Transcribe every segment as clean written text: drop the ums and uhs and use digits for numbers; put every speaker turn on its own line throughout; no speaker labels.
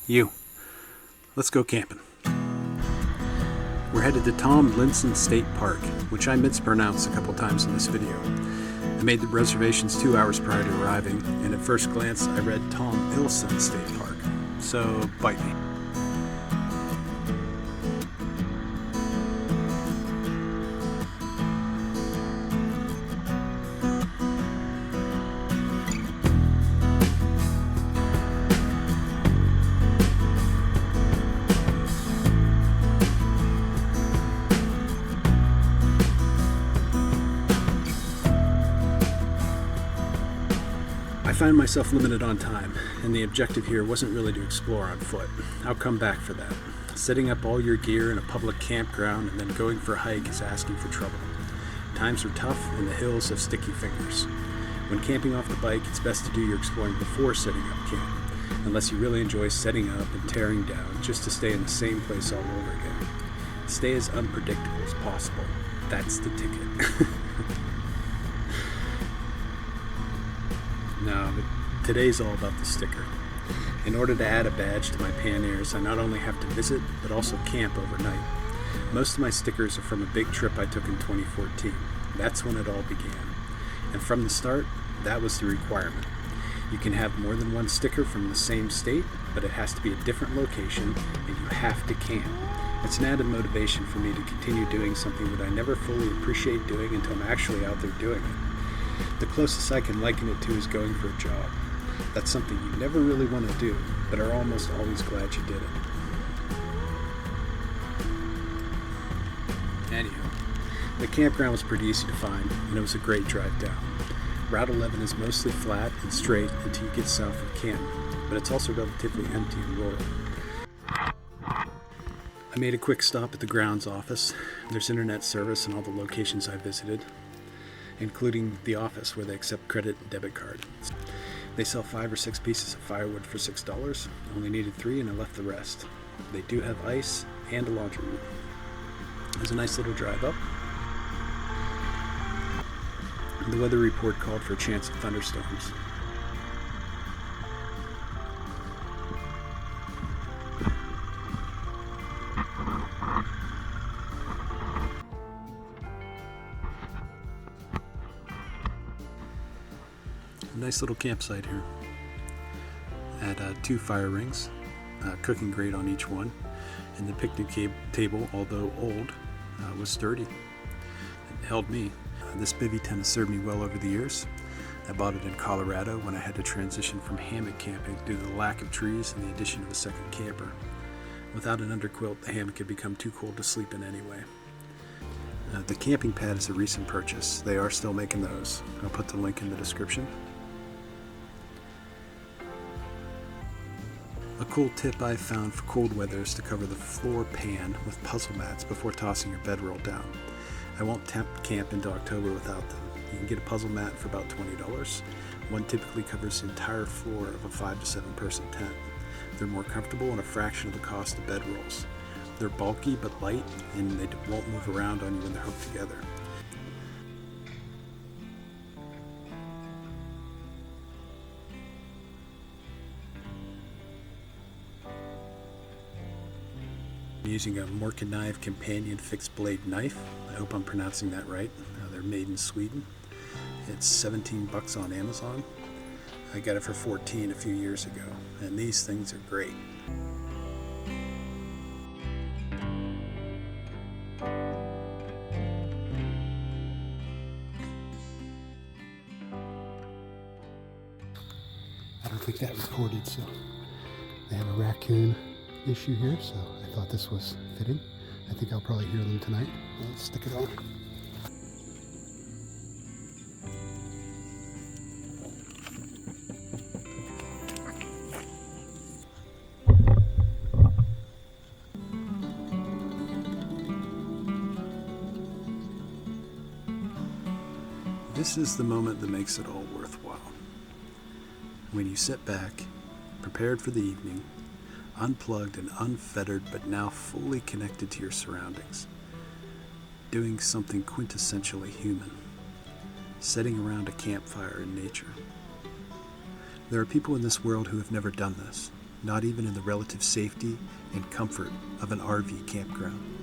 You. Let's go camping. We're headed to Tomlinson State Park, which I mispronounced a couple times in this video. I made the reservations 2 hours prior to arriving, and at first glance I read Tomlinson State Park. So, bite me. I find myself limited on time, and the objective here wasn't really to explore on foot. I'll come back for that. Setting up all your gear in a public campground and then going for a hike is asking for trouble. Times are tough and the hills have sticky fingers. When camping off the bike, it's best to do your exploring before setting up camp, unless you really enjoy setting up and tearing down just to stay in the same place all over again. Stay as unpredictable as possible. That's the ticket. No, but today's all about the sticker. In order to add a badge to my Panairs, I not only have to visit, but also camp overnight. Most of my stickers are from a big trip I took in 2014. That's when it all began. And from the start, that was the requirement. You can have more than one sticker from the same state, but it has to be a different location, and you have to camp. It's an added motivation for me to continue doing something that I never fully appreciate doing until I'm actually out there doing it. The closest I can liken it to is going for a job. That's something you never really want to do, but are almost always glad you did it. Anyhow, the campground was pretty easy to find, and it was a great drive down. Route 11 is mostly flat and straight until you get south of camp, but it's also relatively empty and rural. I made a quick stop at the grounds office. There's internet service in all the locations I visited, including the office where they accept credit and debit card. They sell 5 or 6 pieces of firewood for $6. I only needed 3 and I left the rest. They do have ice and a laundry room. There's a nice little drive up. The weather report called for a chance of thunderstorms. Nice little campsite here. Had 2 fire rings, cooking grate on each one, and the picnic table, although old, was sturdy. It held me. This bivvy tent has served me well over the years. I bought it in Colorado when I had to transition from hammock camping due to the lack of trees and the addition of a second camper. Without an underquilt, the hammock had become too cold to sleep in anyway. The camping pad is a recent purchase. They are still making those. I'll put the link in the description. A cool tip I've found for cold weather is to cover the floor pan with puzzle mats before tossing your bedroll down. I won't camp into October without them. You can get a puzzle mat for about $20. One typically covers the entire floor of a 5 to 7 person tent. They're more comfortable and a fraction of the cost of bedrolls. They're bulky but light, and they won't move around on you when they're hooked together. I'm using a Morakniv Companion fixed blade knife. I hope I'm pronouncing that right. They're made in Sweden. It's $17 on Amazon. I got it for $14 a few years ago, and these things are great. I don't think that recorded, so they have a raccoon issue here, so I thought this was fitting. I think I'll probably hear them tonight. Let's stick it on. This is the moment that makes it all worthwhile. When you sit back, prepared for the evening, unplugged and unfettered, but now fully connected to your surroundings, doing something quintessentially human, sitting around a campfire in nature. There are people in this world who have never done this, not even in the relative safety and comfort of an RV campground.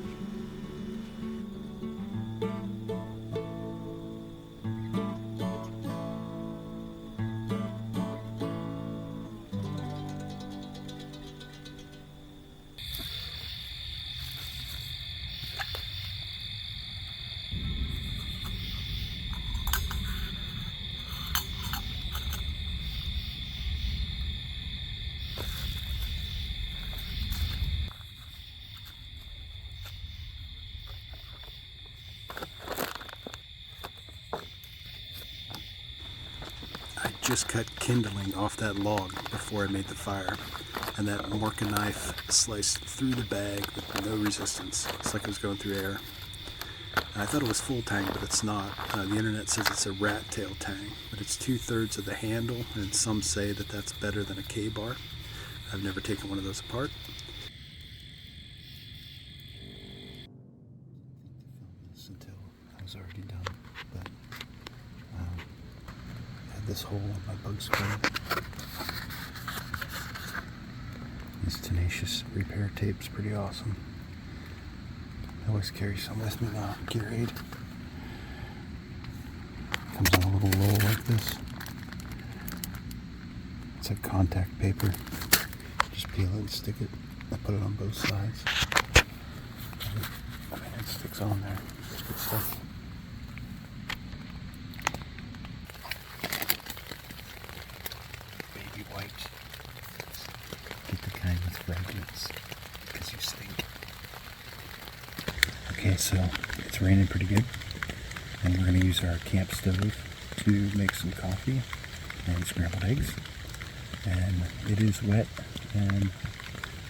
Just cut kindling off that log before I made the fire, and that Morakniv sliced through the bag with no resistance. It's like it was going through air. I thought it was full tang, but it's not. The internet says it's a rat tail tang, but it's 2/3 of the handle, and some say that that's better than a K-bar. I've never taken one of those apart. Until I was already done, but this hole in my bug screen. This tenacious repair tape's pretty awesome. I always carry some with me now. Gatorade. Comes on a little roll like this. It's like contact paper. Just peel it and stick it. I put it on both sides. I mean, it sticks on there. It's good stuff. Wipes. Get the kind with fragrance, because you stink. Okay, so it's raining pretty good, and we're going to use our camp stove to make some coffee and scrambled eggs. And it is wet and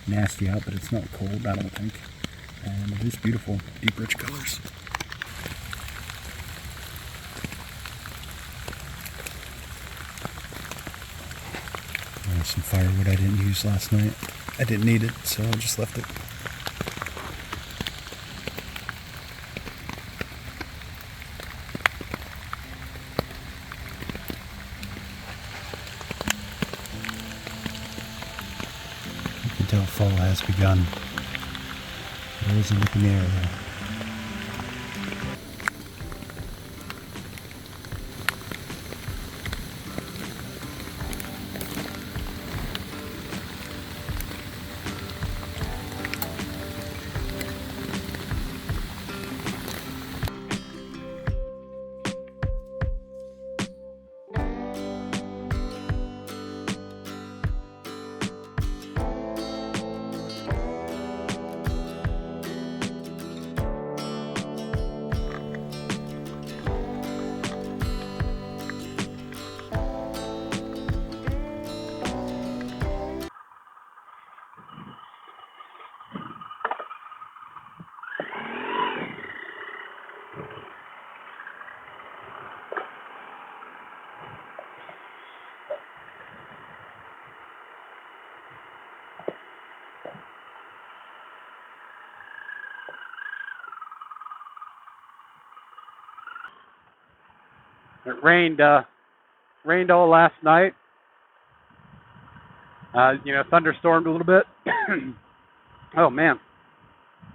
nasty out, but it's not cold, I don't think. And it is beautiful, deep, rich colors. There's some firewood I didn't use last night. I didn't need it, so I just left it. You can tell fall has begun. There is a look in the air there. It rained all last night. Thunderstormed a little bit. Oh man,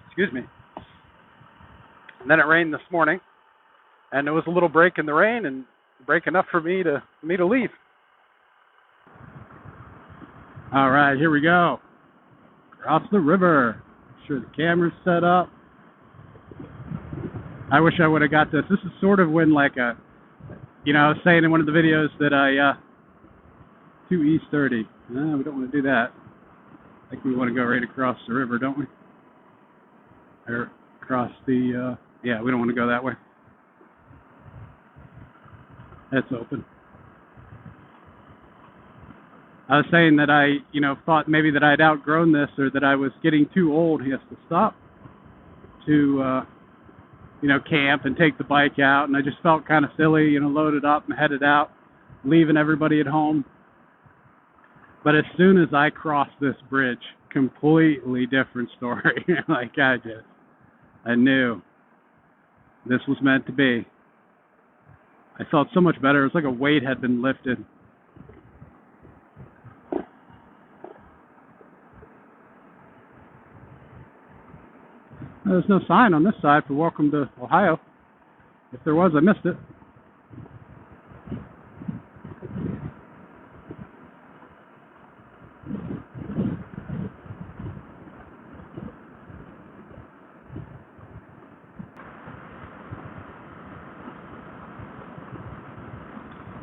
excuse me. And then it rained this morning, and there was a little break in the rain, and break enough for me to leave. All right, here we go. Across the river. Make sure the camera's set up. I wish I would have got this. This is sort of when I was saying in one of the videos that I 2 East 30. No, we don't want to do that. I think we want to go right across the river, don't we? Or across the, yeah, we don't want to go that way. That's open. I was saying that I, thought maybe that I'd outgrown this, or that I was getting too old. He has to stop to, camp and take the bike out. And I just felt kind of silly, loaded up and headed out, leaving everybody at home. But as soon as I crossed this bridge, completely different story. I knew this was meant to be. I felt so much better. It was like a weight had been lifted.
There's no sign on this side for welcome to Ohio. If there was, I missed it.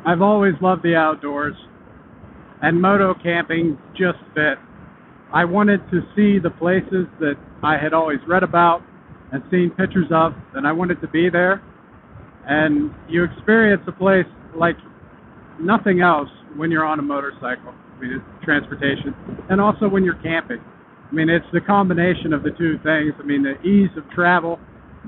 I've always loved the outdoors, and moto camping just fit. I wanted to see the places that I had always read about and seen pictures of, and I wanted to be there. And you experience a place like nothing else when you're on a motorcycle. I mean, it's transportation, and also when you're camping. I mean, it's the combination of the two things. I mean, the ease of travel,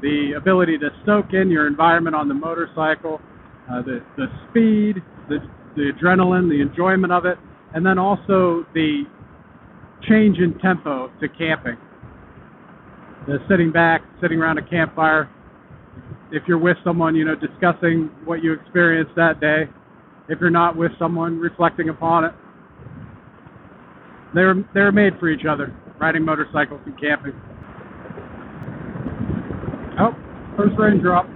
the ability to soak in your environment on the motorcycle, the speed, the adrenaline, the enjoyment of it, and then also the change in tempo to camping. The sitting back, sitting around a campfire, if you're with someone, you know, discussing what you experienced that day. If you're not with someone, reflecting upon it. They're made for each other, riding motorcycles and camping. Oh, first raindrop.